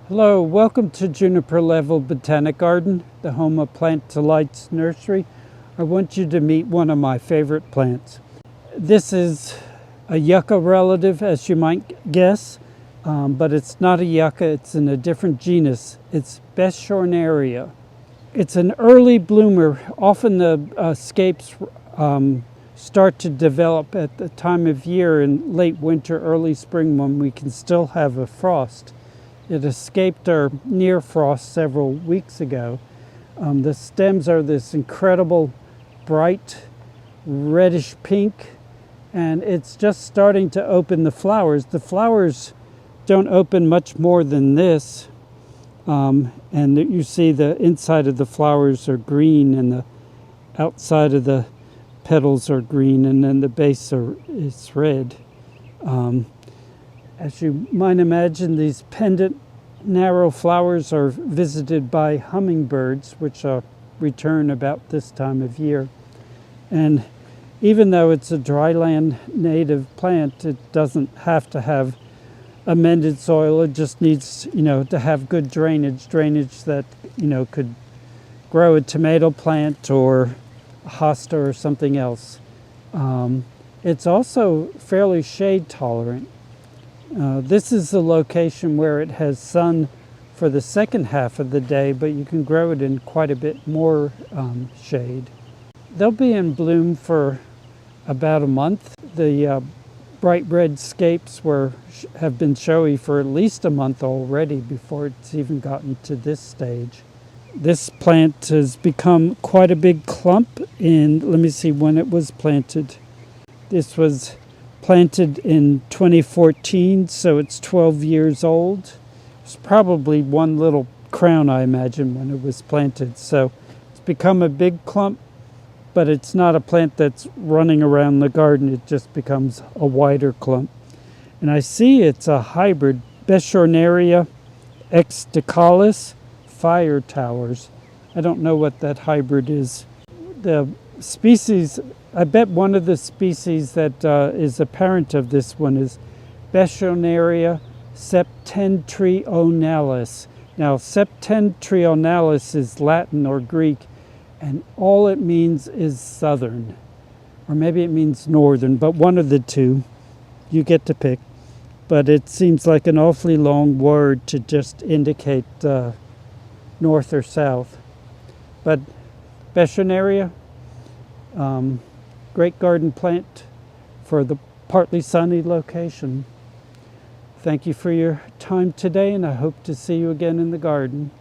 Hello, welcome to Juniper Level Botanic Garden, the home of Plant Delight's Nursery. I want you to meet one of my favorite plants. This is a yucca relative, as you might guess, but it's not a yucca, it's in a different genus. It's Beschorneria. It's an early bloomer. Often the scapes start to develop at the time of year in late winter, early spring, when we can still have a frost. It escaped our near frost several weeks ago. The stems are this incredible bright reddish pink, and it's just starting to open the flowers. The flowers don't open much more than this, and you see the inside of the flowers are green and the outside of the petals are green, and then the base is red. As you might imagine, these pendant narrow flowers are visited by hummingbirds, which return about this time of year. And even though it's a dryland native plant, it doesn't have to have amended soil. It just needs, to have good drainage that, could grow a tomato plant or a hosta or something else. It's also fairly shade tolerant. This is the location where it has sun for the second half of the day, but you can grow it in quite a bit more shade. They'll be in bloom for about a month. The bright red scapes have been showy for at least a month already before it's even gotten to this stage. This plant has become quite a big clump let me see when it was planted. This was planted in 2014, so it's 12 years old. It's probably one little crown, I imagine, when it was planted. So it's become a big clump, but it's not a plant that's running around the garden. It just becomes a wider clump. And I see it's a hybrid, Beschorneria exdicalis fire towers. I don't know what that hybrid is. The species, I bet one of the species that is a parent of this one is Beschorneria septentrionalis. Now, septentrionalis is Latin or Greek, and all it means is southern, or maybe it means northern, but one of the two. You get to pick. But it seems like an awfully long word to just indicate north or south. But Beschorneria, great garden plant for the partly sunny location. Thank you for your time today, and I hope to see you again in the garden.